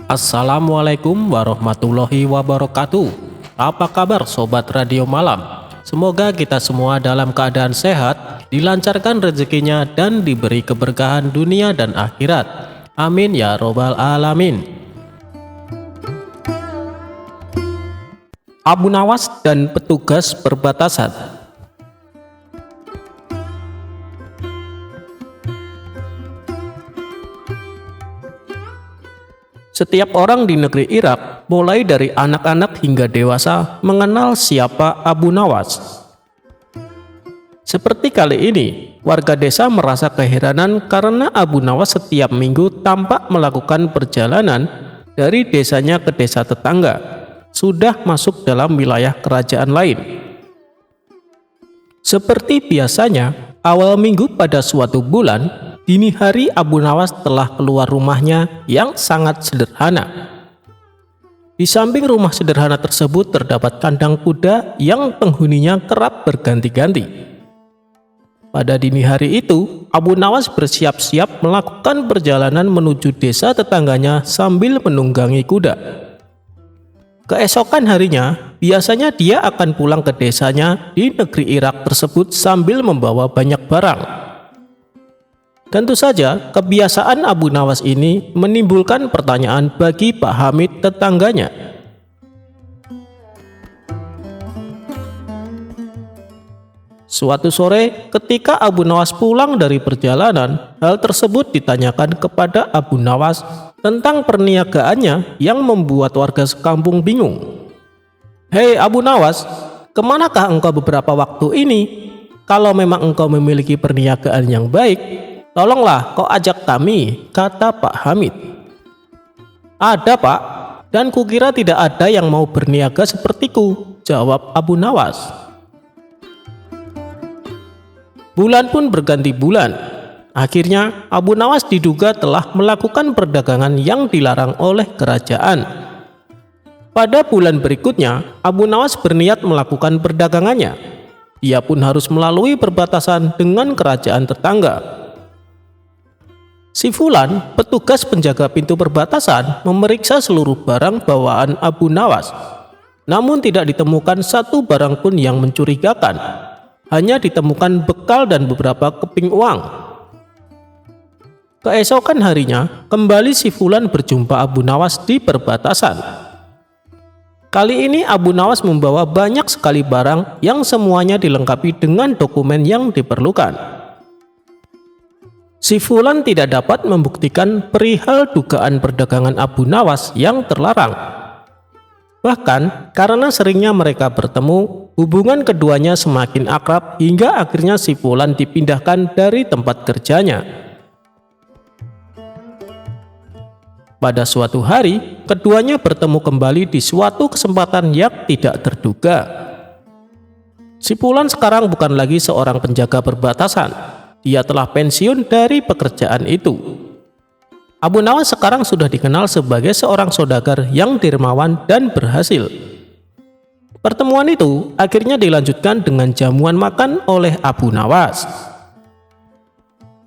Assalamualaikum warahmatullahi wabarakatuh. Apa kabar sobat radio malam? Semoga kita semua dalam keadaan sehat, dilancarkan rezekinya dan diberi keberkahan dunia dan akhirat. Amin ya robbal alamin. Abu Nawas dan petugas perbatasan. Setiap orang di negeri Irak, mulai dari anak-anak hingga dewasa, mengenal siapa Abu Nawas. Seperti kali ini, warga desa merasa keheranan karena Abu Nawas setiap minggu tampak melakukan perjalanan dari desanya ke desa tetangga, sudah masuk dalam wilayah kerajaan lain. Seperti biasanya, awal minggu pada suatu bulan, dini hari Abu Nawas telah keluar rumahnya yang sangat sederhana. Di samping rumah sederhana tersebut terdapat kandang kuda yang penghuninya kerap berganti-ganti. Pada dini hari itu, Abu Nawas bersiap-siap melakukan perjalanan menuju desa tetangganya sambil menunggangi kuda. Keesokan harinya, biasanya dia akan pulang ke desanya di negeri Irak tersebut sambil membawa banyak barang. Tentu saja, kebiasaan Abu Nawas ini menimbulkan pertanyaan bagi Pak Hamid tetangganya. Suatu sore, ketika Abu Nawas pulang dari perjalanan, hal tersebut ditanyakan kepada Abu Nawas tentang perniagaannya yang membuat warga sekampung bingung. "Hei Abu Nawas, kemanakah engkau beberapa waktu ini? Kalau memang engkau memiliki perniagaan yang baik, tolonglah kau ajak kami," kata Pak Hamid. "Ada Pak, dan kukira tidak ada yang mau berniaga sepertiku," jawab Abu Nawas. Bulan pun berganti bulan. Akhirnya Abu Nawas diduga telah melakukan perdagangan yang dilarang oleh kerajaan. Pada bulan berikutnya, Abu Nawas berniat melakukan perdagangannya. Ia pun harus melalui perbatasan dengan kerajaan tetangga. Si Fulan, petugas penjaga pintu perbatasan, memeriksa seluruh barang bawaan Abu Nawas. Namun tidak ditemukan satu barang pun yang mencurigakan. Hanya ditemukan bekal dan beberapa keping uang. Keesokan harinya, kembali si Fulan berjumpa Abu Nawas di perbatasan. Kali ini Abu Nawas membawa banyak sekali barang yang semuanya dilengkapi dengan dokumen yang diperlukan. Si Fulan tidak dapat membuktikan perihal dugaan perdagangan Abu Nawas yang terlarang. Bahkan karena seringnya mereka bertemu, hubungan keduanya semakin akrab hingga akhirnya si Fulan dipindahkan dari tempat kerjanya. Pada suatu hari, keduanya bertemu kembali di suatu kesempatan yang tidak terduga. Si Fulan sekarang bukan lagi seorang penjaga perbatasan. Dia telah pensiun dari pekerjaan itu. Abu Nawas sekarang sudah dikenal sebagai seorang saudagar yang dermawan dan berhasil. Pertemuan itu akhirnya dilanjutkan dengan jamuan makan oleh Abu Nawas.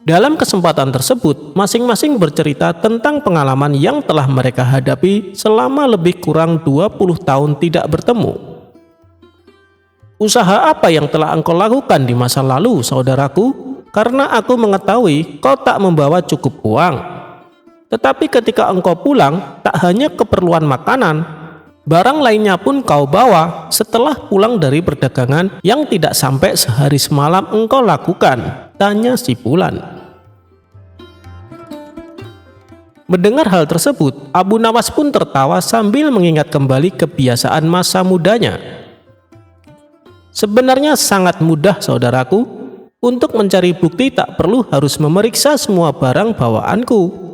Dalam kesempatan tersebut, masing-masing bercerita tentang pengalaman yang telah mereka hadapi selama lebih kurang 20 tahun tidak bertemu. "Usaha apa yang telah engkau lakukan di masa lalu, saudaraku? Karena aku mengetahui kau tak membawa cukup uang. Tetapi ketika engkau pulang, tak hanya keperluan makanan, barang lainnya pun kau bawa setelah pulang dari perdagangan yang tidak sampai sehari semalam engkau lakukan," tanya si Fulan. Mendengar hal tersebut, Abu Nawas pun tertawa sambil mengingat kembali kebiasaan masa mudanya. "Sebenarnya sangat mudah, saudaraku. Untuk mencari bukti tak perlu harus memeriksa semua barang bawaanku.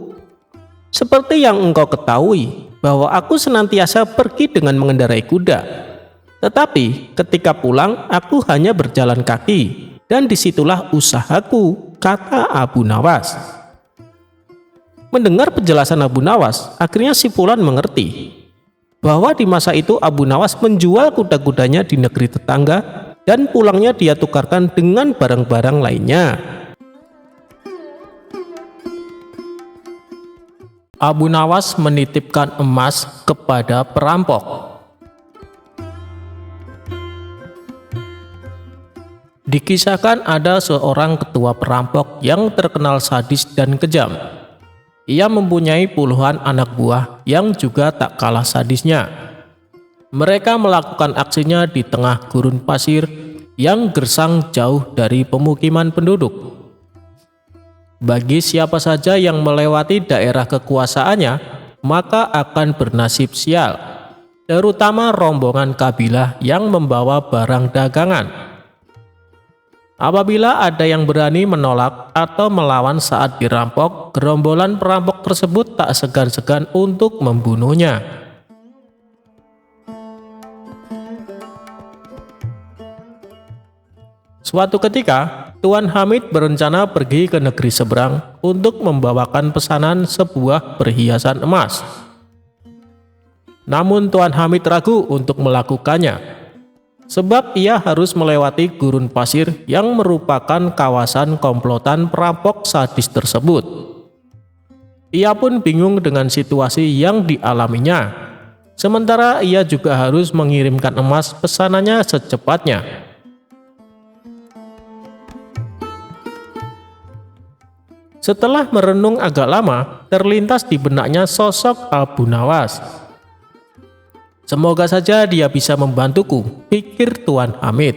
Seperti yang engkau ketahui, bahwa aku senantiasa pergi dengan mengendarai kuda. Tetapi ketika pulang, aku hanya berjalan kaki, dan disitulah usahaku," kata Abu Nawas. Mendengar penjelasan Abu Nawas, akhirnya si Fulan mengerti bahwa di masa itu Abu Nawas menjual kuda-kudanya di negeri tetangga dan pulangnya dia tukarkan dengan barang-barang lainnya. Abu Nawas menitipkan emas kepada perampok. Dikisahkan ada seorang ketua perampok yang terkenal sadis dan kejam. Ia mempunyai puluhan anak buah yang juga tak kalah sadisnya. Mereka melakukan aksinya di tengah gurun pasir yang gersang jauh dari pemukiman penduduk. Bagi siapa saja yang melewati daerah kekuasaannya, maka akan bernasib sial, terutama rombongan kabilah yang membawa barang dagangan. Apabila ada yang berani menolak atau melawan saat dirampok, gerombolan perampok tersebut tak segan-segan untuk membunuhnya. Suatu ketika, Tuan Hamid berencana pergi ke negeri seberang untuk membawakan pesanan sebuah perhiasan emas. Namun Tuan Hamid ragu untuk melakukannya, sebab ia harus melewati gurun pasir yang merupakan kawasan komplotan perampok sadis tersebut. Ia pun bingung dengan situasi yang dialaminya, sementara ia juga harus mengirimkan emas pesanannya secepatnya. Setelah merenung agak lama, terlintas di benaknya sosok Abu Nawas. Semoga saja dia bisa membantuku, pikir Tuan Hamid.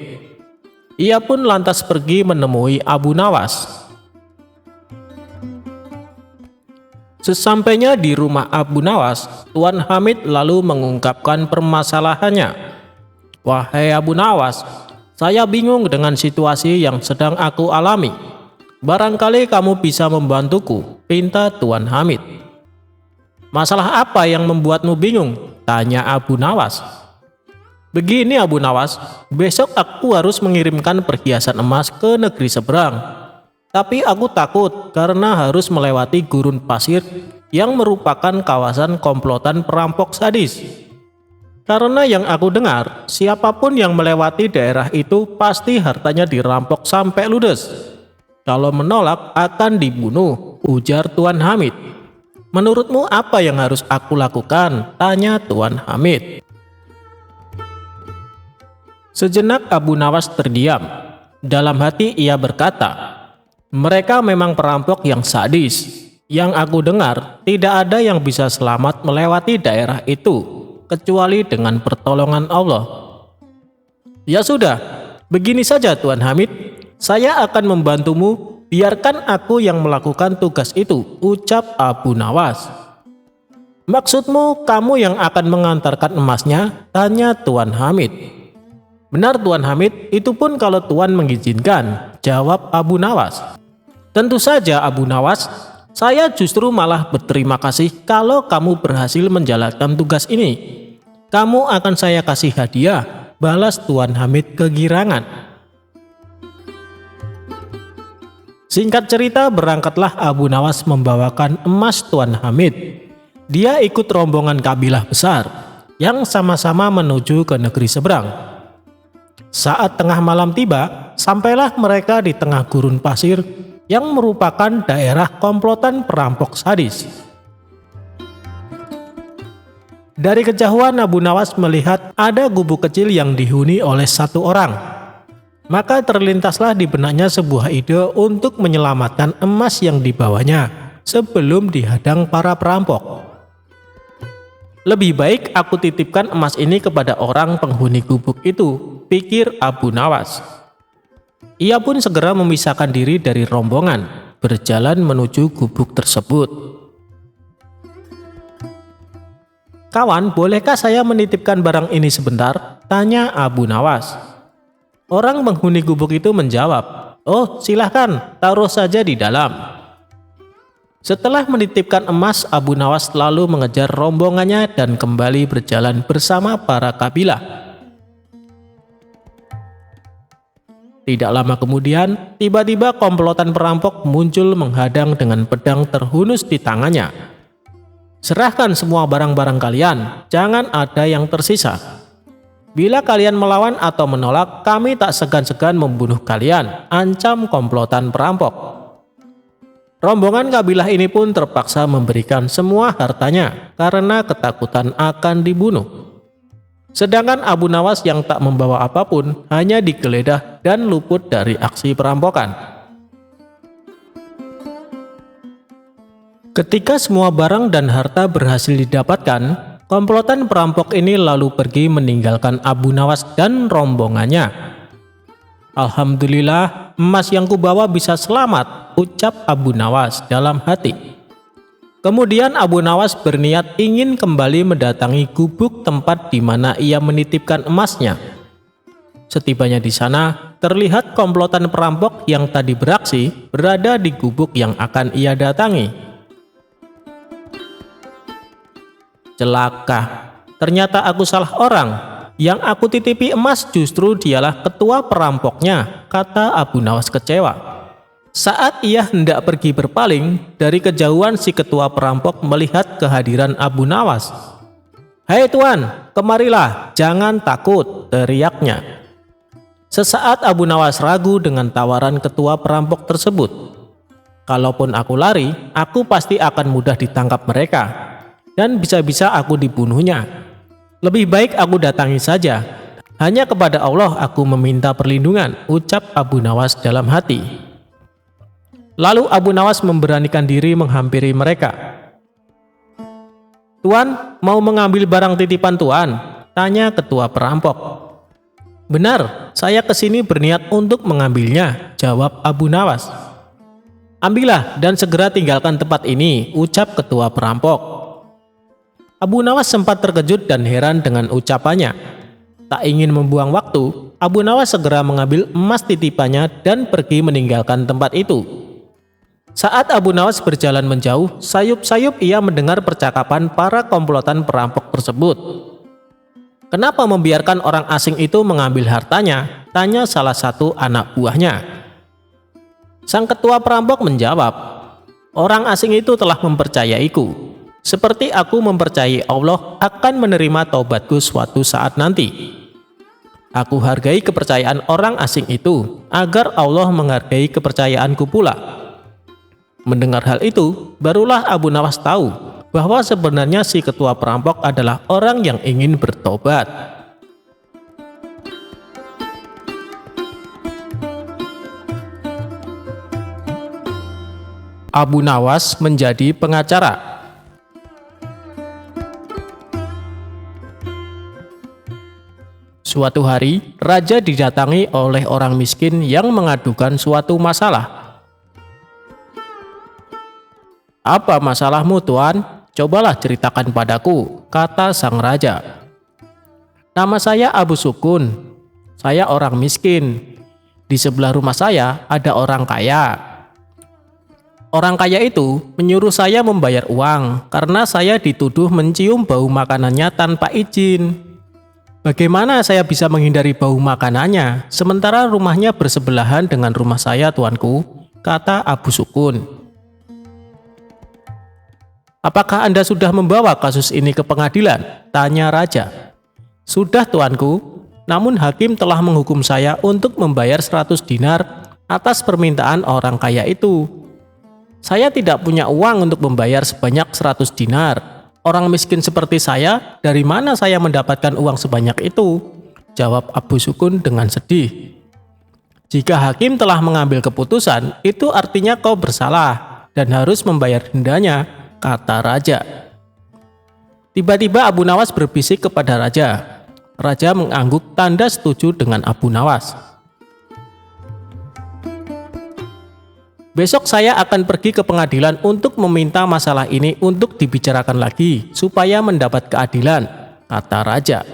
Ia pun lantas pergi menemui Abu Nawas. Sesampainya di rumah Abu Nawas, Tuan Hamid lalu mengungkapkan permasalahannya. "Wahai Abu Nawas, saya bingung dengan situasi yang sedang aku alami. Barangkali kamu bisa membantuku," pinta Tuan Hamid. "Masalah apa yang membuatmu bingung?" tanya Abu Nawas. "Begini Abu Nawas, besok aku harus mengirimkan perhiasan emas ke negeri seberang. Tapi aku takut karena harus melewati gurun pasir yang merupakan kawasan komplotan perampok sadis. Karena yang aku dengar, siapapun yang melewati daerah itu pasti hartanya dirampok sampai ludes. Kalau menolak akan dibunuh," ujar Tuan Hamid. "Menurutmu apa yang harus aku lakukan?" tanya Tuan Hamid. Sejenak Abu Nawas terdiam. Dalam hati ia berkata, "Mereka memang perampok yang sadis. Yang aku dengar, tidak ada yang bisa selamat melewati daerah itu, kecuali dengan pertolongan Allah." "Ya sudah, begini saja Tuan Hamid. Saya akan membantumu. Biarkan aku yang melakukan tugas itu," ucap Abu Nawas. "Maksudmu kamu yang akan mengantarkan emasnya?" tanya Tuan Hamid. "Benar Tuan Hamid, itu pun kalau Tuan mengizinkan," jawab Abu Nawas. "Tentu saja Abu Nawas, saya justru malah berterima kasih kalau kamu berhasil menjalankan tugas ini. Kamu akan saya kasih hadiah," balas Tuan Hamid kegirangan. Singkat cerita, berangkatlah Abu Nawas membawakan emas Tuan Hamid. Dia ikut rombongan kabilah besar yang sama-sama menuju ke negeri seberang. Saat tengah malam tiba, sampailah mereka di tengah gurun pasir yang merupakan daerah komplotan perampok sadis. Dari kejauhan Abu Nawas melihat ada gubuk kecil yang dihuni oleh satu orang. Maka terlintaslah di benaknya sebuah ide untuk menyelamatkan emas yang dibawanya sebelum dihadang para perampok. "Lebih baik aku titipkan emas ini kepada orang penghuni gubuk itu," pikir Abu Nawas. Ia pun segera memisahkan diri dari rombongan, berjalan menuju gubuk tersebut. "Kawan, bolehkah saya menitipkan barang ini sebentar?" tanya Abu Nawas. Orang penghuni gubuk itu menjawab, "Oh, silahkan, taruh saja di dalam." Setelah menitipkan emas, Abu Nawas lalu mengejar rombongannya dan kembali berjalan bersama para kabilah. Tidak lama kemudian, tiba-tiba komplotan perampok muncul menghadang dengan pedang terhunus di tangannya. "Serahkan semua barang-barang kalian, jangan ada yang tersisa. Bila kalian melawan atau menolak, kami tak segan-segan membunuh kalian," ancam komplotan perampok. Rombongan kabilah ini pun terpaksa memberikan semua hartanya karena ketakutan akan dibunuh. Sedangkan Abu Nawas yang tak membawa apapun hanya digeledah dan luput dari aksi perampokan. Ketika semua barang dan harta berhasil didapatkan, komplotan perampok ini lalu pergi meninggalkan Abu Nawas dan rombongannya. "Alhamdulillah, emas yang kubawa bisa selamat," ucap Abu Nawas dalam hati. Kemudian Abu Nawas berniat ingin kembali mendatangi gubuk tempat di mana ia menitipkan emasnya. Setibanya di sana, terlihat komplotan perampok yang tadi beraksi berada di gubuk yang akan ia datangi. "Celaka, ternyata aku salah orang. Yang aku titipi emas justru dialah ketua perampoknya," kata Abu Nawas kecewa. Saat ia hendak pergi berpaling, dari kejauhan si ketua perampok melihat kehadiran Abu Nawas. "Hei tuan, kemarilah, jangan takut," teriaknya. Sesaat Abu Nawas ragu dengan tawaran ketua perampok tersebut. "Kalaupun aku lari, aku pasti akan mudah ditangkap mereka, dan bisa-bisa aku dibunuhnya. Lebih baik aku datangi saja. Hanya kepada Allah aku meminta perlindungan," ucap Abu Nawas dalam hati. Lalu Abu Nawas memberanikan diri menghampiri mereka. "Tuan, mau mengambil barang titipan Tuan?" tanya ketua perampok. "Benar, saya kesini berniat untuk mengambilnya," jawab Abu Nawas. "Ambillah dan segera tinggalkan tempat ini," ucap ketua perampok. Abu Nawas sempat terkejut dan heran dengan ucapannya. Tak ingin membuang waktu, Abu Nawas segera mengambil emas titipannya dan pergi meninggalkan tempat itu. Saat Abu Nawas berjalan menjauh, sayup-sayup ia mendengar percakapan para komplotan perampok tersebut. "Kenapa membiarkan orang asing itu mengambil hartanya?" tanya salah satu anak buahnya. Sang ketua perampok menjawab, "Orang asing itu telah mempercayaiku. Seperti aku mempercayai Allah akan menerima taubatku suatu saat nanti. Aku hargai kepercayaan orang asing itu agar Allah menghargai kepercayaanku pula." Mendengar hal itu, barulah Abu Nawas tahu bahwa sebenarnya si ketua perampok adalah orang yang ingin bertobat. Abu Nawas menjadi pengacara. Suatu hari, raja didatangi oleh orang miskin yang mengadukan suatu masalah. "Apa masalahmu, Tuan? Cobalah ceritakan padaku," kata sang raja. "Nama saya Abu Sukun. Saya orang miskin. Di sebelah rumah saya ada orang kaya. Orang kaya itu menyuruh saya membayar uang karena saya dituduh mencium bau makanannya tanpa izin. Bagaimana saya bisa menghindari bau makanannya, sementara rumahnya bersebelahan dengan rumah saya, tuanku?" kata Abu Sukun. "Apakah Anda sudah membawa kasus ini ke pengadilan?" tanya raja. "Sudah, tuanku. Namun hakim telah menghukum saya untuk membayar 100 dinar atas permintaan orang kaya itu. Saya tidak punya uang untuk membayar sebanyak 100 dinar. Orang miskin seperti saya, dari mana saya mendapatkan uang sebanyak itu?" jawab Abu Sukun dengan sedih. "Jika hakim telah mengambil keputusan, itu artinya kau bersalah dan harus membayar dendanya," kata raja. Tiba-tiba Abu Nawas berbisik kepada raja. Raja mengangguk tanda setuju dengan Abu Nawas. "Besok saya akan pergi ke pengadilan untuk meminta masalah ini untuk dibicarakan lagi supaya mendapat keadilan," kata raja.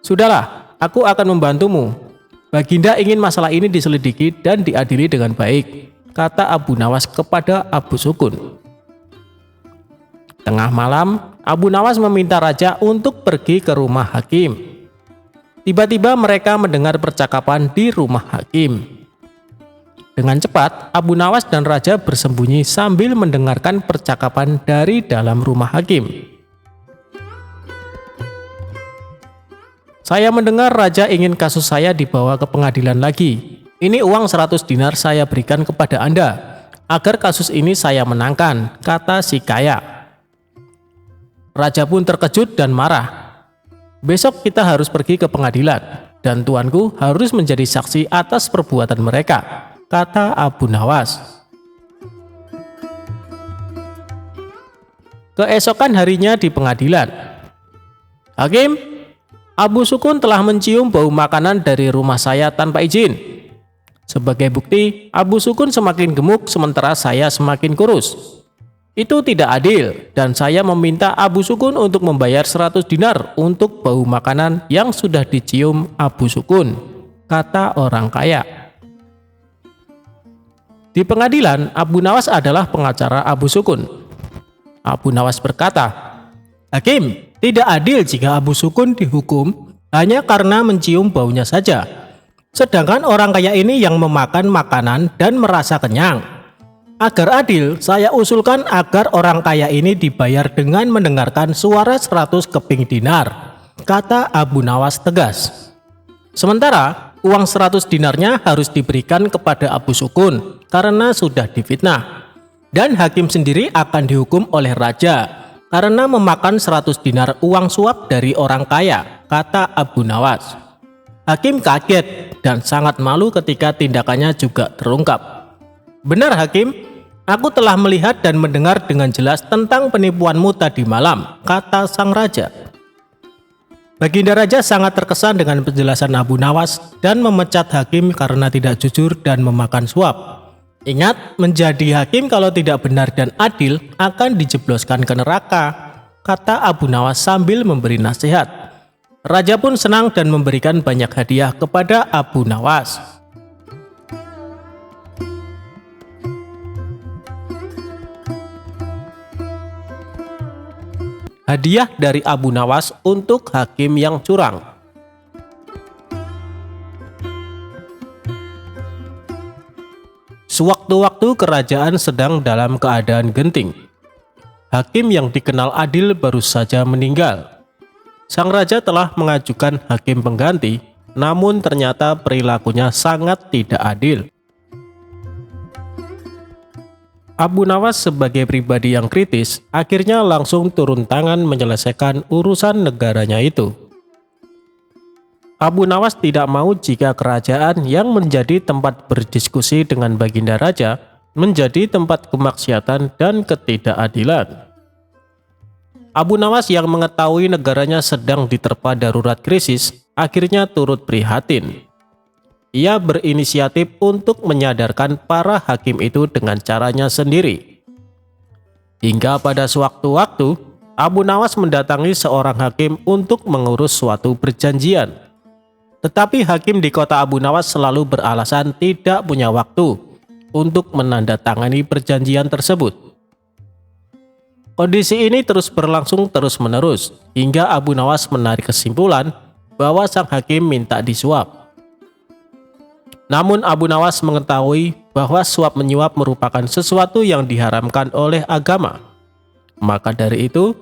"Sudahlah, aku akan membantumu. Baginda ingin masalah ini diselidiki dan diadili dengan baik," kata Abu Nawas kepada Abu Sukun. Tengah malam, Abu Nawas meminta raja untuk pergi ke rumah hakim. Tiba-tiba mereka mendengar percakapan di rumah hakim. Dengan cepat, Abu Nawas dan raja bersembunyi sambil mendengarkan percakapan dari dalam rumah hakim. "Saya mendengar raja ingin kasus saya dibawa ke pengadilan lagi. Ini uang 100 dinar saya berikan kepada Anda. agar kasus ini saya menangkan, kata si kaya. Raja pun terkejut dan marah. Besok kita harus pergi ke pengadilan, dan tuanku harus menjadi saksi atas perbuatan mereka, kata Abu Nawas. Keesokan harinya di pengadilan. Hakim, Abu Sukun telah mencium bau makanan dari rumah saya tanpa izin. Sebagai bukti, Abu Sukun semakin gemuk sementara saya semakin kurus. Itu tidak adil dan saya meminta Abu Sukun untuk membayar 100 dinar untuk bau makanan yang sudah dicium Abu Sukun, kata orang kaya. Di pengadilan, Abu Nawas adalah pengacara Abu Sukun. Abu Nawas berkata, Hakim, tidak adil jika Abu Sukun dihukum hanya karena mencium baunya saja. Sedangkan orang kaya ini yang memakan makanan dan merasa kenyang. Agar adil, saya usulkan agar orang kaya ini dibayar dengan mendengarkan suara 100 keping dinar, kata Abu Nawas tegas. Sementara, uang 100 dinarnya harus diberikan kepada Abu Sukun karena sudah difitnah. Dan hakim sendiri akan dihukum oleh raja karena memakan 100 dinar uang suap dari orang kaya, kata Abu Nawas. Hakim kaget dan sangat malu ketika tindakannya juga terungkap. Benar Hakim, aku telah melihat dan mendengar dengan jelas tentang penipuanmu tadi malam, kata sang raja. Baginda Raja sangat terkesan dengan penjelasan Abu Nawas dan memecat hakim karena tidak jujur dan memakan suap. Ingat, menjadi hakim kalau tidak benar dan adil akan dijebloskan ke neraka, kata Abu Nawas sambil memberi nasihat. Raja pun senang dan memberikan banyak hadiah kepada Abu Nawas. Hadiah dari Abu Nawas untuk hakim yang curang. Sewaktu-waktu kerajaan sedang dalam keadaan genting. Hakim yang dikenal adil baru saja meninggal. Sang raja telah mengajukan hakim pengganti, namun ternyata perilakunya sangat tidak adil. Abu Nawas sebagai pribadi yang kritis, akhirnya langsung turun tangan menyelesaikan urusan negaranya itu. Abu Nawas tidak mau jika kerajaan yang menjadi tempat berdiskusi dengan Baginda Raja menjadi tempat kemaksiatan dan ketidakadilan. Abu Nawas yang mengetahui negaranya sedang diterpa darurat krisis, akhirnya turut prihatin. Ia berinisiatif untuk menyadarkan para hakim itu dengan caranya sendiri. Hingga pada sewaktu-waktu, Abu Nawas mendatangi seorang hakim untuk mengurus suatu perjanjian. Tetapi hakim di kota Abu Nawas selalu beralasan tidak punya waktu untuk menandatangani perjanjian tersebut. Kondisi ini terus berlangsung terus-menerus hingga Abu Nawas menarik kesimpulan bahwa sang hakim minta disuap. Namun Abu Nawas mengetahui bahwa suap menyuap merupakan sesuatu yang diharamkan oleh agama. Maka dari itu,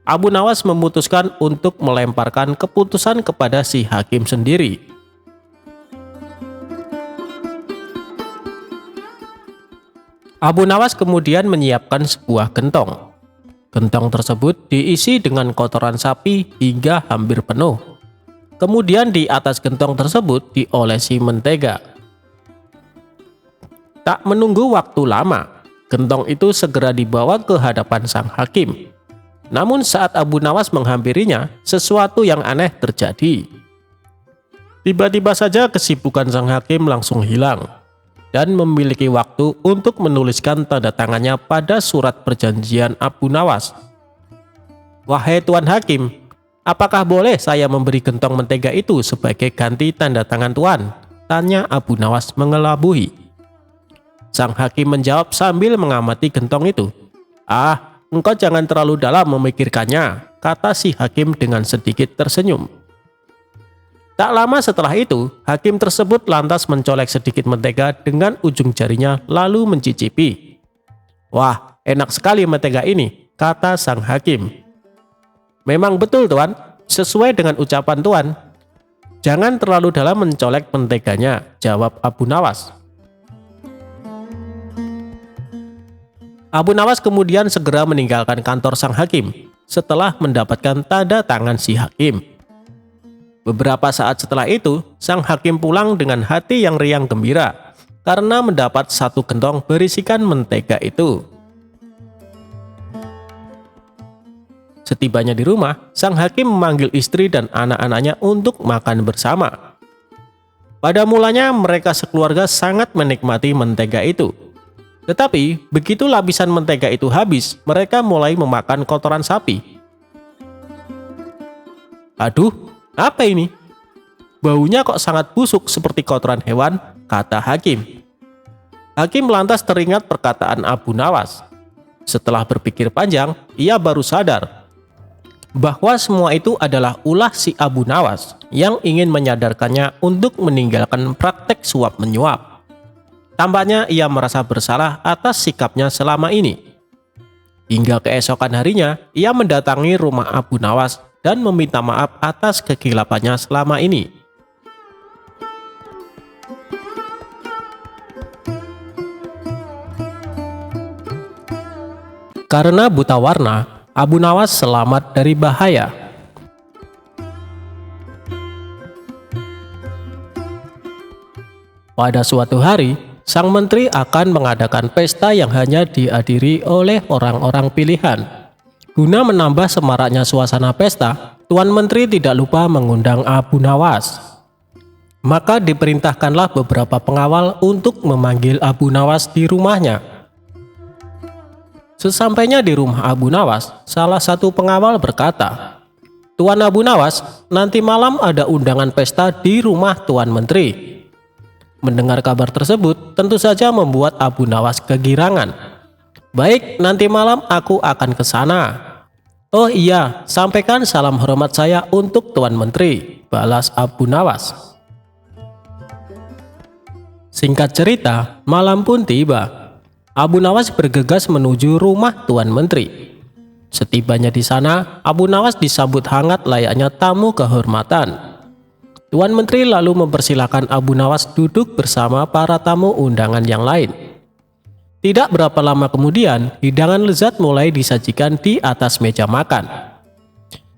Abu Nawas memutuskan untuk melemparkan keputusan kepada si hakim sendiri. Abu Nawas kemudian menyiapkan sebuah gentong. Gentong tersebut diisi dengan kotoran sapi hingga hampir penuh. Kemudian di atas gentong tersebut diolesi mentega. Tak menunggu waktu lama, gentong itu segera dibawa ke hadapan sang hakim. Namun saat Abu Nawas menghampirinya, sesuatu yang aneh terjadi. Tiba-tiba saja kesibukan sang hakim langsung hilang dan memiliki waktu untuk menuliskan tanda tangannya pada surat perjanjian Abu Nawas. Wahai Tuan Hakim, apakah boleh saya memberi gentong mentega itu sebagai ganti tanda tangan Tuan? Tanya Abu Nawas mengelabui. Sang hakim menjawab sambil mengamati gentong itu. Engkau jangan terlalu dalam memikirkannya, kata si hakim dengan sedikit tersenyum. Tak lama setelah itu, hakim tersebut lantas mencolek sedikit mentega dengan ujung jarinya lalu mencicipi. Wah, enak sekali mentega ini, kata sang hakim. Memang betul Tuan, sesuai dengan ucapan Tuan. Jangan terlalu dalam mencolek menteganya, jawab Abu Nawas. Abu Nawas kemudian segera meninggalkan kantor sang hakim setelah mendapatkan tanda tangan si hakim. Beberapa saat setelah itu, sang hakim pulang dengan hati yang riang gembira karena mendapat satu gentong berisikan mentega itu. Setibanya di rumah, sang hakim memanggil istri dan anak-anaknya untuk makan bersama. Pada mulanya mereka sekeluarga sangat menikmati mentega itu. Tetapi begitu lapisan mentega itu habis, mereka mulai memakan kotoran sapi. "Aduh, apa ini? Baunya kok sangat busuk seperti kotoran hewan," kata hakim. Hakim lantas teringat perkataan Abu Nawas. Setelah berpikir panjang, ia baru sadar bahwa semua itu adalah ulah si Abu Nawas yang ingin menyadarkannya untuk meninggalkan praktek suap menyuap. Tampaknya ia merasa bersalah atas sikapnya selama ini. Hingga keesokan harinya, ia mendatangi rumah Abu Nawas dan meminta maaf atas kekilapannya selama ini. Karena buta warna, Abu Nawas selamat dari bahaya. Pada suatu hari, sang menteri akan mengadakan pesta yang hanya dihadiri oleh orang-orang pilihan. Guna menambah semaraknya suasana pesta, Tuan Menteri tidak lupa mengundang Abu Nawas. Maka diperintahkanlah beberapa pengawal untuk memanggil Abu Nawas di rumahnya. Sesampainya di rumah Abu Nawas, salah satu pengawal berkata, "Tuan Abu Nawas, nanti malam ada undangan pesta di rumah Tuan Menteri." Mendengar kabar tersebut, tentu saja membuat Abu Nawas kegirangan. "Baik, nanti malam aku akan ke sana." "Oh iya, sampaikan salam hormat saya untuk Tuan Menteri," balas Abu Nawas. Singkat cerita, malam pun tiba. Abu Nawas bergegas menuju rumah Tuan Menteri. Setibanya di sana, Abu Nawas disambut hangat layaknya tamu kehormatan. Tuan Menteri lalu mempersilahkan Abu Nawas duduk bersama para tamu undangan yang lain. Tidak berapa lama kemudian, hidangan lezat mulai disajikan di atas meja makan.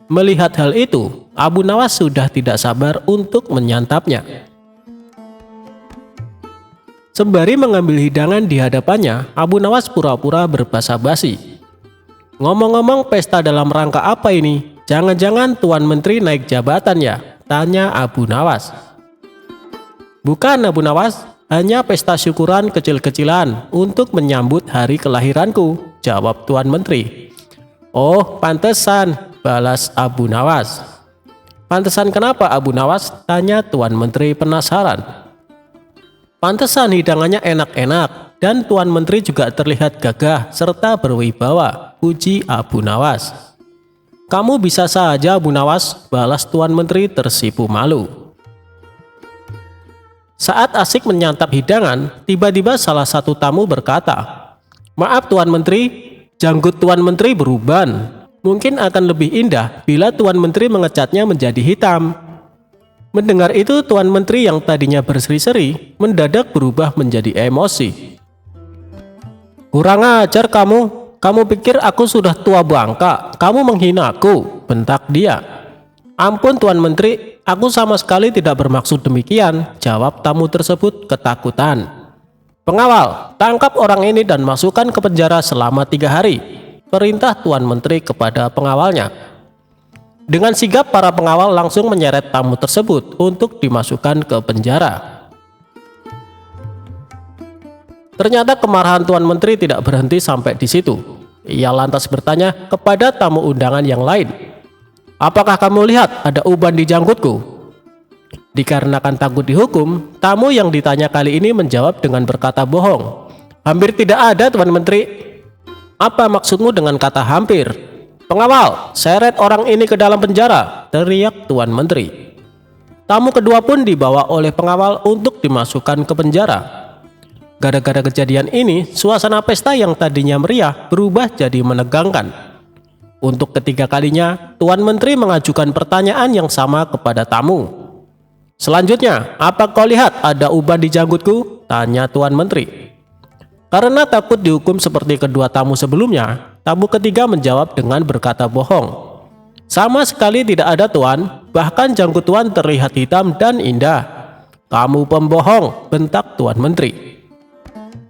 Melihat hal itu, Abu Nawas sudah tidak sabar untuk menyantapnya. Sembari mengambil hidangan di hadapannya, Abu Nawas pura-pura berbasa-basi. "Ngomong-ngomong, pesta dalam rangka apa ini? Jangan-jangan Tuan Menteri naik jabatan ya?" tanya Abu Nawas. "Bukan Abu Nawas, hanya pesta syukuran kecil-kecilan untuk menyambut hari kelahiranku," jawab Tuan Menteri. "Oh, pantesan," balas Abu Nawas. "Pantesan kenapa Abu Nawas?" tanya Tuan Menteri penasaran. "Pantesan hidangannya enak-enak dan Tuan Menteri juga terlihat gagah serta berwibawa," puji Abu Nawas. "Kamu bisa saja Abu Nawas," balas Tuan Menteri tersipu malu. Saat asik menyantap hidangan, tiba-tiba salah satu tamu berkata, "Maaf Tuan Menteri, janggut Tuan Menteri beruban. Mungkin akan lebih indah bila Tuan Menteri mengecatnya menjadi hitam." Mendengar itu, Tuan Menteri yang tadinya berseri-seri mendadak berubah menjadi emosi. "Kurang ajar kamu. Kamu pikir aku sudah tua bangka? Kamu menghina aku," bentak dia. "Ampun Tuan Menteri, aku sama sekali tidak bermaksud demikian," jawab tamu tersebut ketakutan. "Pengawal, tangkap orang ini dan masukkan ke penjara selama 3 hari, perintah Tuan Menteri kepada pengawalnya. Dengan sigap para pengawal langsung menyeret tamu tersebut untuk dimasukkan ke penjara. Ternyata kemarahan Tuan Menteri tidak berhenti sampai di situ. Ia lantas bertanya kepada tamu undangan yang lain, "Apakah kamu lihat ada uban di janggutku?" Dikarenakan takut dihukum, tamu yang ditanya kali ini menjawab dengan berkata bohong. "Hampir tidak ada Tuan Menteri." "Apa maksudmu dengan kata hampir?" "Pengawal, seret orang ini ke dalam penjara," teriak Tuan Menteri. Tamu kedua pun dibawa oleh pengawal untuk dimasukkan ke penjara. Gara-gara kejadian ini, suasana pesta yang tadinya meriah berubah jadi menegangkan. Untuk ketiga kalinya, Tuan Menteri mengajukan pertanyaan yang sama kepada tamu. "Selanjutnya, apa kau lihat ada uban di janggutku?" tanya Tuan Menteri. Karena takut dihukum seperti kedua tamu sebelumnya, tamu ketiga menjawab dengan berkata bohong. Sama sekali tidak ada tuan, bahkan janggut tuan terlihat hitam dan indah. Kamu pembohong, bentak Tuan Menteri.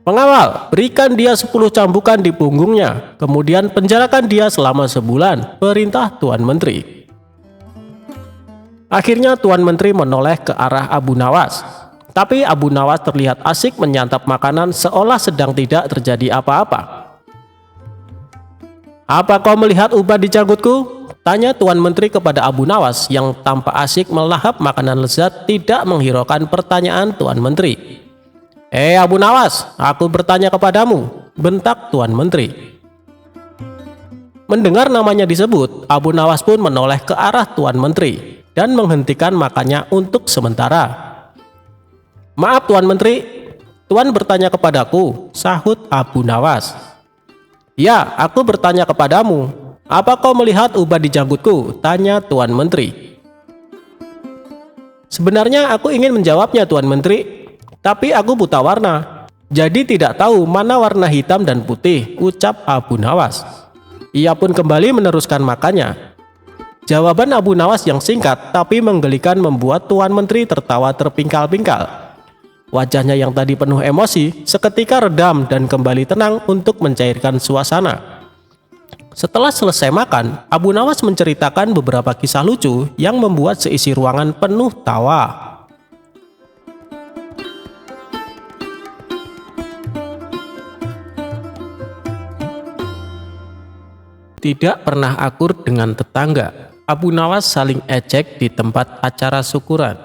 Pengawal, berikan dia 10 cambukan di punggungnya, kemudian penjarakan dia selama sebulan, perintah Tuan Menteri. Akhirnya Tuan Menteri menoleh ke arah Abu Nawas. Tapi Abu Nawas terlihat asik menyantap makanan seolah sedang tidak terjadi apa-apa. Apa kau melihat ubah di janggutku? Tanya Tuan Menteri kepada Abu Nawas yang tampak asik melahap makanan lezat tidak menghiraukan pertanyaan Tuan Menteri. Abu Nawas, aku bertanya kepadamu, bentak Tuan Menteri. Mendengar namanya disebut, Abu Nawas pun menoleh ke arah Tuan Menteri dan menghentikan makannya untuk sementara. Maaf Tuan Menteri, Tuan bertanya kepadaku, sahut Abu Nawas. Ya, aku bertanya kepadamu. Apa kau melihat ubah di janggutku? Tanya Tuan Menteri. Sebenarnya aku ingin menjawabnya Tuan Menteri, tapi aku buta warna, jadi tidak tahu mana warna hitam dan putih, ucap Abu Nawas. Ia pun kembali meneruskan makannya. Jawaban Abu Nawas yang singkat tapi menggelikan membuat Tuan Menteri tertawa terpingkal-pingkal. Wajahnya yang tadi penuh emosi seketika redam dan kembali tenang untuk mencairkan suasana. Setelah selesai makan, Abu Nawas menceritakan beberapa kisah lucu yang membuat seisi ruangan penuh tawa. Tidak pernah akur dengan tetangga, Abu Nawas saling ejek di tempat acara syukuran.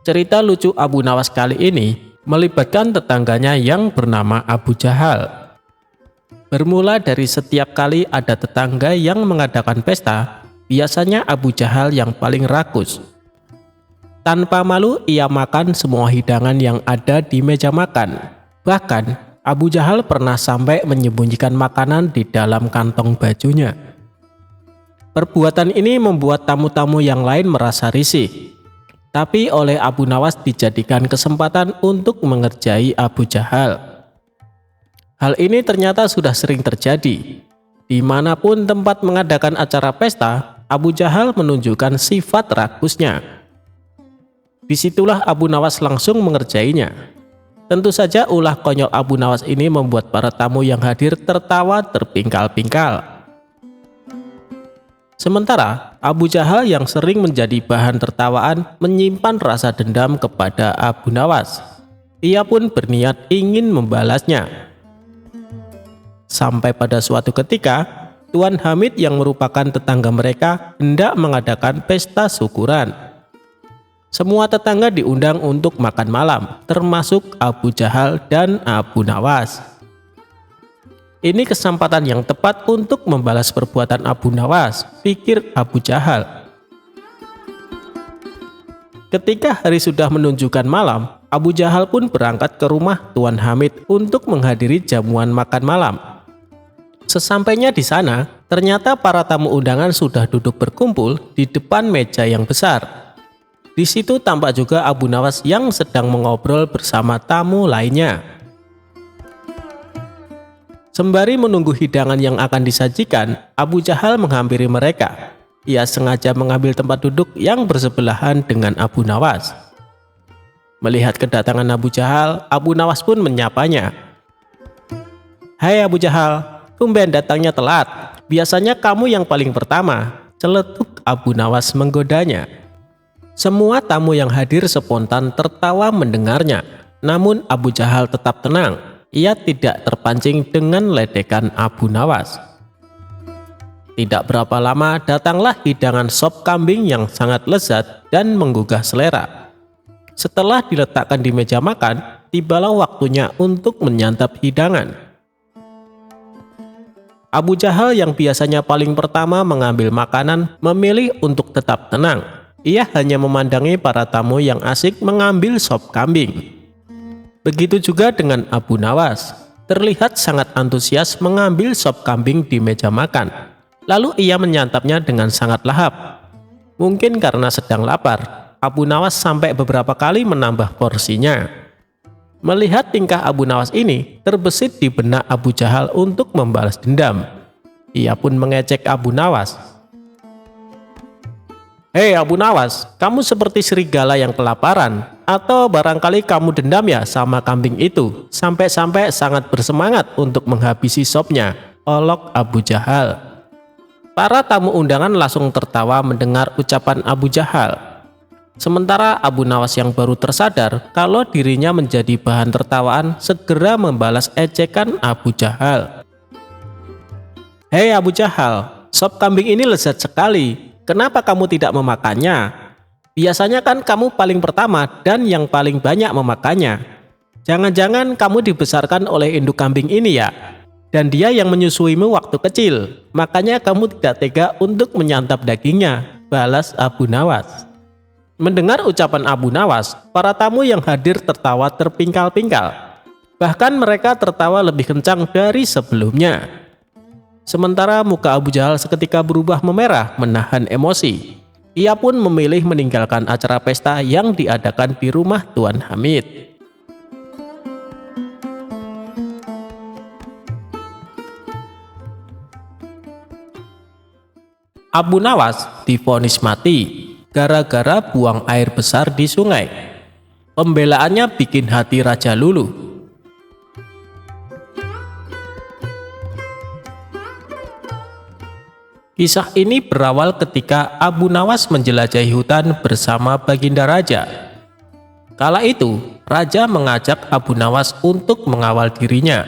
Cerita lucu Abu Nawas kali ini melibatkan tetangganya yang bernama Abu Jahal. Bermula dari setiap kali ada tetangga yang mengadakan pesta, biasanya Abu Jahal yang paling rakus. Tanpa malu ia makan semua hidangan yang ada di meja makan. Bahkan Abu Jahal pernah sampai menyembunyikan makanan di dalam kantong bajunya. Perbuatan ini membuat tamu-tamu yang lain merasa risih. Tapi oleh Abu Nawas dijadikan kesempatan untuk mengerjai Abu Jahal. Hal ini ternyata sudah sering terjadi. Dimanapun tempat mengadakan acara pesta, Abu Jahal menunjukkan sifat rakusnya. Disitulah Abu Nawas langsung mengerjainya. Tentu saja ulah konyol Abu Nawas ini membuat para tamu yang hadir tertawa terpingkal-pingkal. Sementara Abu Jahal yang sering menjadi bahan tertawaan menyimpan rasa dendam kepada Abu Nawas. Ia pun berniat ingin membalasnya. Sampai pada suatu ketika, Tuan Hamid yang merupakan tetangga mereka hendak mengadakan pesta syukuran. Semua tetangga diundang untuk makan malam, termasuk Abu Jahal dan Abu Nawas. Ini kesempatan yang tepat untuk membalas perbuatan Abu Nawas, pikir Abu Jahal. Ketika hari sudah menunjukkan malam, Abu Jahal pun berangkat ke rumah Tuan Hamid untuk menghadiri jamuan makan malam. Sesampainya di sana, ternyata para tamu undangan sudah duduk berkumpul di depan meja yang besar. Di situ tampak juga Abu Nawas yang sedang mengobrol bersama tamu lainnya. Sembari menunggu hidangan yang akan disajikan, Abu Jahal menghampiri mereka. Ia sengaja mengambil tempat duduk yang bersebelahan dengan Abu Nawas. Melihat kedatangan Abu Jahal, Abu Nawas pun menyapanya. Hai Abu Jahal, tumben datangnya telat. Biasanya kamu yang paling pertama, celetuk Abu Nawas menggodanya. Semua tamu yang hadir spontan tertawa mendengarnya. Namun Abu Jahal tetap tenang. Ia tidak terpancing dengan ledekan Abu Nawas. Tidak berapa lama datanglah hidangan sop kambing yang sangat lezat dan menggugah selera. Setelah diletakkan di meja makan, tibalah waktunya untuk menyantap hidangan. Abu Jahal yang biasanya paling pertama mengambil makanan memilih untuk tetap tenang. Ia hanya memandangi para tamu yang asik mengambil sop kambing. Begitu juga dengan Abu Nawas, terlihat sangat antusias mengambil sop kambing di meja makan. Lalu ia menyantapnya dengan sangat lahap. Mungkin karena sedang lapar, Abu Nawas sampai beberapa kali menambah porsinya. Melihat tingkah Abu Nawas ini, terbesit di benak Abu Jahal untuk membalas dendam. Ia pun mengejek Abu Nawas. "Hei Abu Nawas, kamu seperti serigala yang kelaparan. Atau barangkali kamu dendam ya sama kambing itu, sampai-sampai sangat bersemangat untuk menghabisi sopnya," olok Abu Jahal. Para tamu undangan langsung tertawa mendengar ucapan Abu Jahal. Sementara Abu Nawas yang baru tersadar kalau dirinya menjadi bahan tertawaan segera membalas ejekan Abu Jahal. "Hei Abu Jahal, sop kambing ini lezat sekali. Kenapa kamu tidak memakannya? Biasanya kan kamu paling pertama dan yang paling banyak memakannya. Jangan-jangan kamu dibesarkan oleh induk kambing ini ya? Dan dia yang menyusuimu waktu kecil. Makanya kamu tidak tega untuk menyantap dagingnya," balas Abu Nawas. Mendengar ucapan Abu Nawas, para tamu yang hadir tertawa terpingkal-pingkal. Bahkan mereka tertawa lebih kencang dari sebelumnya. Sementara muka Abu Jahal seketika berubah memerah menahan emosi. Ia pun memilih meninggalkan acara pesta yang diadakan di rumah Tuan Hamid. Abu Nawas divonis mati gara-gara buang air besar di sungai. Pembelaannya bikin hati Raja luluh. Kisah ini berawal ketika Abu Nawas menjelajahi hutan bersama Baginda Raja. Kala itu, Raja mengajak Abu Nawas untuk mengawal dirinya.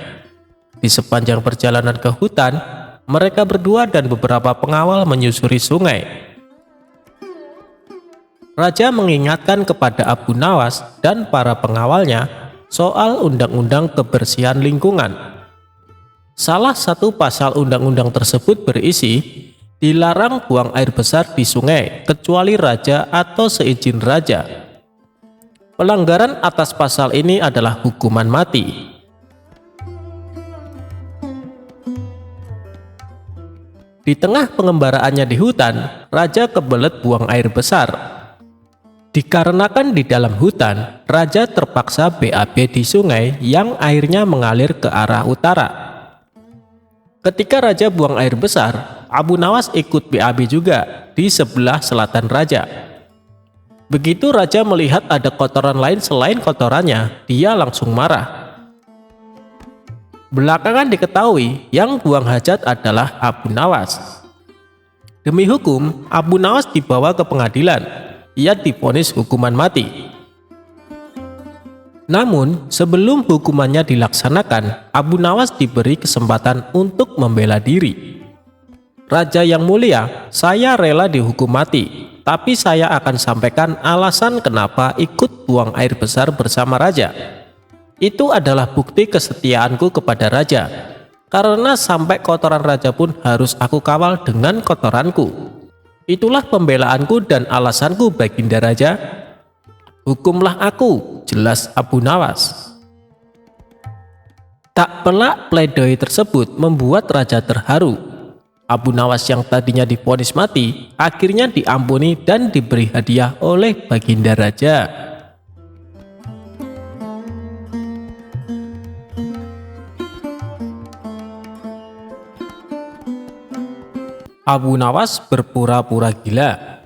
Di sepanjang perjalanan ke hutan, mereka berdua dan beberapa pengawal menyusuri sungai. Raja mengingatkan kepada Abu Nawas dan para pengawalnya soal undang-undang kebersihan lingkungan. Salah satu pasal undang-undang tersebut berisi dilarang buang air besar di sungai kecuali raja atau seizin raja. Pelanggaran atas pasal ini adalah hukuman mati. Di tengah pengembaraannya di hutan, raja kebelet buang air besar. Dikarenakan di dalam hutan, raja terpaksa BAB di sungai yang airnya mengalir ke arah utara. Ketika raja buang air besar, Abu Nawas ikut BAB juga di sebelah selatan raja. Begitu raja melihat ada kotoran lain selain kotorannya, dia langsung marah. Belakangan diketahui yang buang hajat adalah Abu Nawas. Demi hukum, Abu Nawas dibawa ke pengadilan. Ia divonis hukuman mati. Namun, sebelum hukumannya dilaksanakan, Abu Nawas diberi kesempatan untuk membela diri. "Raja yang mulia, saya rela dihukum mati, tapi saya akan sampaikan alasan kenapa ikut buang air besar bersama raja. Itu adalah bukti kesetiaanku kepada raja, karena sampai kotoran raja pun harus aku kawal dengan kotoranku. Itulah pembelaanku dan alasanku, Baginda Raja. Hukumlah aku," jelas Abu Nawas. Tak pelak pledoi tersebut membuat raja terharu. Abu Nawas yang tadinya divonis mati akhirnya diampuni dan diberi hadiah oleh Baginda Raja. Abu Nawas berpura-pura gila.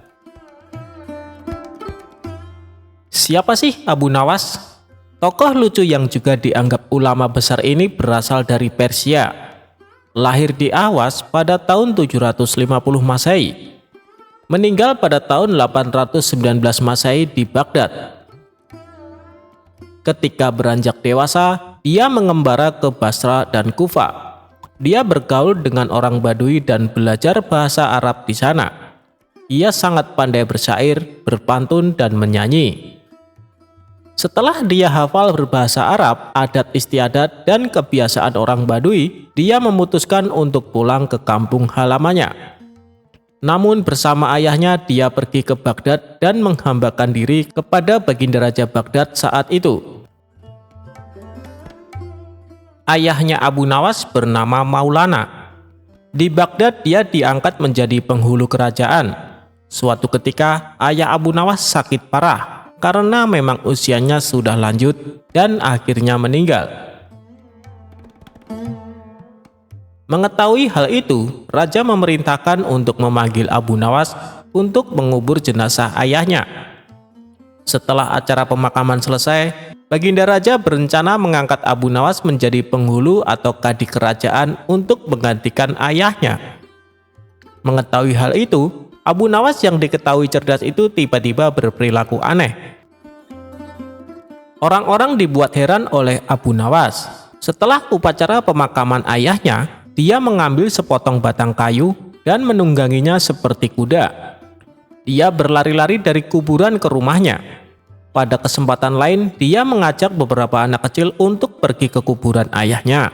Siapa sih Abu Nawas? Tokoh lucu yang juga dianggap ulama besar ini berasal dari Persia. Lahir di Ahwas pada tahun 750 Masehi. Meninggal pada tahun 819 Masehi di Baghdad. Ketika beranjak dewasa, dia mengembara ke Basra dan Kufa. Dia bergaul dengan orang Badui dan belajar bahasa Arab di sana. Ia sangat pandai bersyair, berpantun, dan menyanyi. Setelah dia hafal berbahasa Arab, adat istiadat, dan kebiasaan orang Badui, dia memutuskan untuk pulang ke kampung halamannya. Namun bersama ayahnya dia pergi ke Baghdad dan menghambakan diri kepada Baginda Raja Baghdad saat itu. Ayahnya Abu Nawas bernama Maulana. Di Baghdad dia diangkat menjadi penghulu kerajaan. Suatu ketika ayah Abu Nawas sakit parah karena memang usianya sudah lanjut dan akhirnya meninggal. Mengetahui hal itu, raja memerintahkan untuk memanggil Abu Nawas untuk mengubur jenazah ayahnya. Setelah acara pemakaman selesai, Baginda Raja berencana mengangkat Abu Nawas menjadi penghulu atau kadi kerajaan untuk menggantikan ayahnya. Mengetahui hal itu, Abu Nawas yang diketahui cerdas itu tiba-tiba berperilaku aneh. Orang-orang dibuat heran oleh Abu Nawas. Setelah upacara pemakaman ayahnya, dia mengambil sepotong batang kayu dan menungganginya seperti kuda. Dia berlari-lari dari kuburan ke rumahnya. Pada kesempatan lain, dia mengajak beberapa anak kecil untuk pergi ke kuburan ayahnya.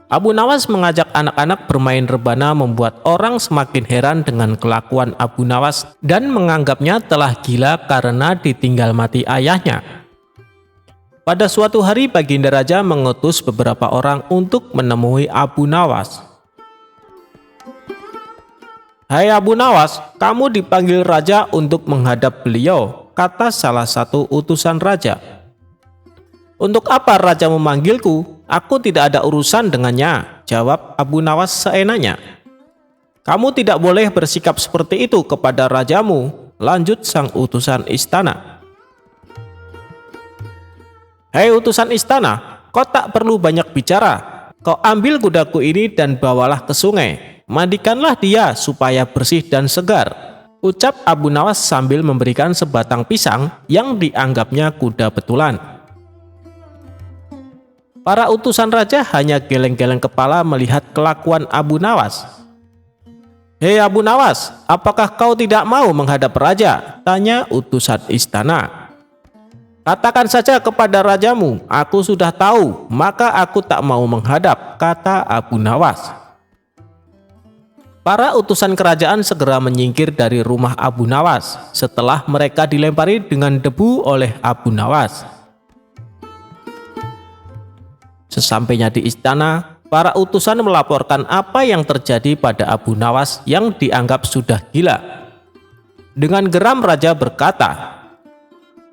Abu Nawas mengajak anak-anak bermain rebana membuat orang semakin heran dengan kelakuan Abu Nawas dan menganggapnya telah gila karena ditinggal mati ayahnya. Pada suatu hari, Baginda Raja mengutus beberapa orang untuk menemui Abu Nawas. "Hai Abu Nawas, kamu dipanggil raja untuk menghadap beliau," kata salah satu utusan raja. "Untuk apa raja memanggilku? Aku tidak ada urusan dengannya," jawab Abu Nawas seenaknya. "Kamu tidak boleh bersikap seperti itu kepada rajamu," lanjut sang utusan istana. "Hei utusan istana, kau tak perlu banyak bicara. Kau ambil kudaku ini dan bawalah ke sungai. Mandikanlah dia supaya bersih dan segar," ucap Abu Nawas sambil memberikan sebatang pisang yang dianggapnya kuda betulan. Para utusan raja hanya geleng-geleng kepala melihat kelakuan Abu Nawas. "Hei Abu Nawas, apakah kau tidak mau menghadap raja?" tanya utusan istana. "Katakan saja kepada rajamu, aku sudah tahu, maka aku tak mau menghadap," kata Abu Nawas. Para utusan kerajaan segera menyingkir dari rumah Abu Nawas setelah mereka dilempari dengan debu oleh Abu Nawas. Sesampainya di istana, para utusan melaporkan apa yang terjadi pada Abu Nawas yang dianggap sudah gila. Dengan geram raja berkata,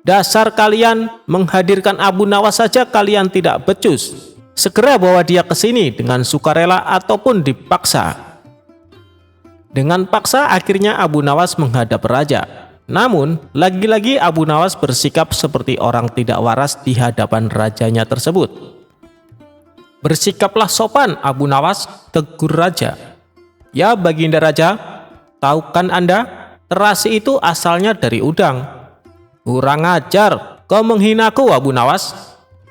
"Dasar kalian, menghadirkan Abu Nawas saja kalian tidak becus. Segera bawa dia ke sini dengan sukarela ataupun dipaksa." Dengan paksa akhirnya Abu Nawas menghadap raja. Namun, lagi-lagi Abu Nawas bersikap seperti orang tidak waras di hadapan rajanya tersebut. "Bersikaplah sopan Abu Nawas," tegur raja. "Ya Baginda Raja, tahu kan Anda, terasi itu asalnya dari udang." "Kurang ajar, kau menghinaku Abu Nawas."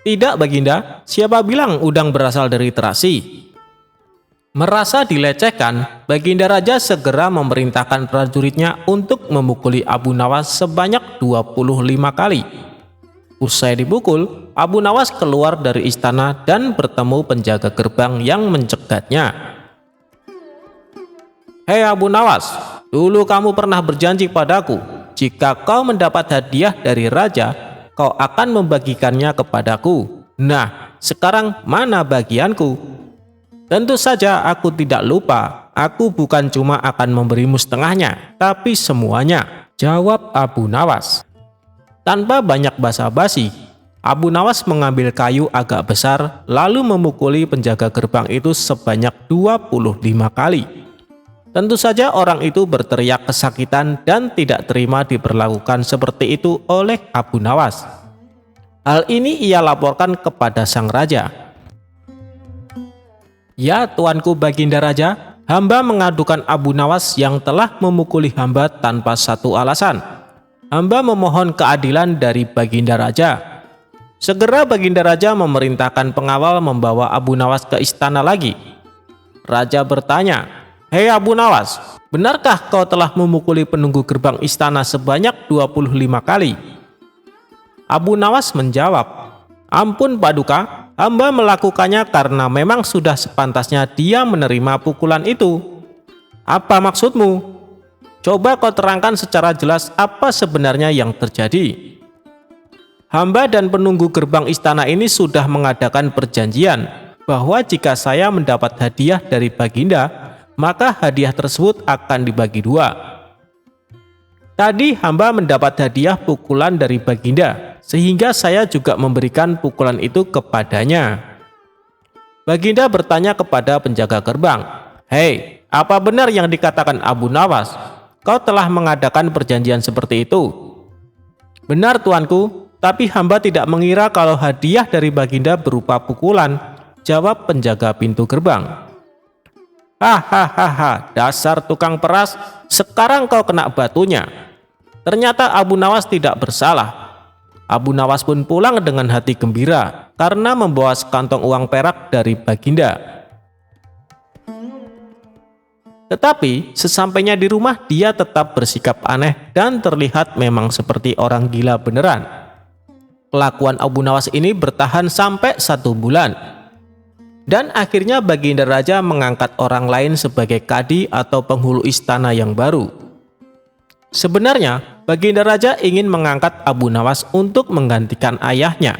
"Tidak Baginda, siapa bilang udang berasal dari terasi?" Merasa dilecehkan, Baginda Raja segera memerintahkan prajuritnya untuk memukuli Abu Nawas sebanyak 25 kali. Usai dipukul, Abu Nawas keluar dari istana dan bertemu penjaga gerbang yang mencegatnya. "Hei Abu Nawas, dulu kamu pernah berjanji padaku, jika kau mendapat hadiah dari raja, kau akan membagikannya kepadaku. Nah, sekarang mana bagianku?" "Tentu saja aku tidak lupa, aku bukan cuma akan memberimu setengahnya, tapi semuanya," jawab Abu Nawas. Tanpa banyak basa-basi, Abu Nawas mengambil kayu agak besar lalu memukuli penjaga gerbang itu sebanyak 25 kali. Tentu saja orang itu berteriak kesakitan dan tidak terima diperlakukan seperti itu oleh Abu Nawas. Hal ini ia laporkan kepada sang raja. "Ya tuanku Baginda Raja, hamba mengadukan Abu Nawas yang telah memukuli hamba tanpa satu alasan. Hamba memohon keadilan dari Baginda Raja." Segera Baginda Raja memerintahkan pengawal membawa Abu Nawas ke istana lagi. Raja bertanya, "Hei Abu Nawas, benarkah kau telah memukuli penunggu gerbang istana sebanyak 25 kali?" Abu Nawas menjawab, "Ampun Paduka, hamba melakukannya karena memang sudah sepantasnya dia menerima pukulan itu." "Apa maksudmu? Coba kau terangkan secara jelas apa sebenarnya yang terjadi." "Hamba dan penunggu gerbang istana ini sudah mengadakan perjanjian bahwa jika saya mendapat hadiah dari Baginda, maka hadiah tersebut akan dibagi dua. Tadi hamba mendapat hadiah pukulan dari Baginda, sehingga saya juga memberikan pukulan itu kepadanya. Baginda bertanya kepada penjaga gerbang, "Hei, apa benar yang dikatakan Abu Nawas? Kau telah mengadakan perjanjian seperti itu?" "Benar tuanku, tapi hamba tidak mengira kalau hadiah dari Baginda berupa pukulan," jawab penjaga pintu gerbang. "Hahaha, dasar tukang peras, sekarang kau kena batunya." Ternyata Abu Nawas tidak bersalah. Abu Nawas pun pulang dengan hati gembira karena membawa sekantong uang perak dari Baginda. Tetapi sesampainya di rumah dia tetap bersikap aneh dan terlihat memang seperti orang gila beneran. Kelakuan Abu Nawas ini bertahan sampai 1 bulan. Dan akhirnya Baginda Raja mengangkat orang lain sebagai kadi atau penghulu istana yang baru. Sebenarnya Baginda Raja ingin mengangkat Abu Nawas untuk menggantikan ayahnya.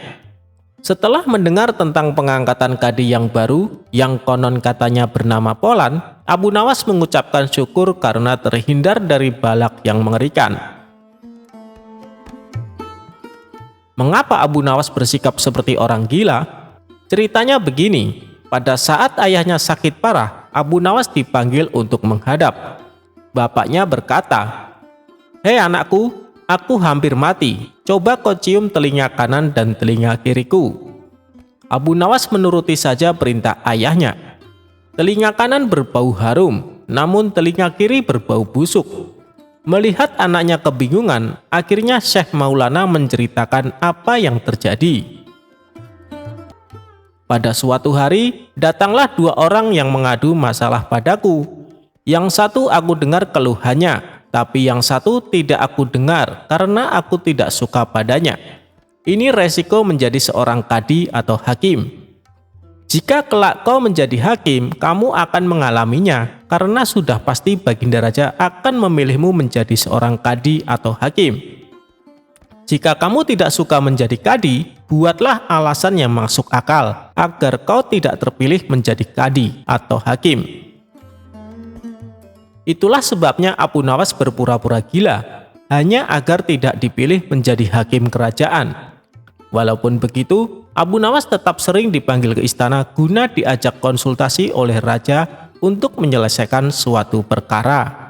Setelah mendengar tentang pengangkatan kadi yang baru yang konon katanya bernama Polan, Abu Nawas mengucapkan syukur karena terhindar dari balak yang mengerikan. Mengapa Abu Nawas bersikap seperti orang gila? Ceritanya begini, pada saat ayahnya sakit parah, Abu Nawas dipanggil untuk menghadap. Bapaknya berkata, "Hei anakku, aku hampir mati. Coba kau cium telinga kanan dan telinga kiriku." Abu Nawas menuruti saja perintah ayahnya. Telinga kanan berbau harum, namun telinga kiri berbau busuk. Melihat anaknya kebingungan, akhirnya Syekh Maulana menceritakan apa yang terjadi. Pada suatu hari, datanglah 2 orang yang mengadu masalah padaku. Yang satu aku dengar keluhannya, tapi yang satu tidak aku dengar karena aku tidak suka padanya. Ini resiko menjadi seorang kadi atau hakim. Jika kelak kau menjadi hakim, kamu akan mengalaminya karena sudah pasti Baginda Raja akan memilihmu menjadi seorang kadi atau hakim. Jika kamu tidak suka menjadi kadi, buatlah alasan yang masuk akal agar kau tidak terpilih menjadi kadi atau hakim. Itulah sebabnya Abu Nawas berpura-pura gila, hanya agar tidak dipilih menjadi hakim kerajaan. Walaupun begitu, Abu Nawas tetap sering dipanggil ke istana guna diajak konsultasi oleh raja untuk menyelesaikan suatu perkara.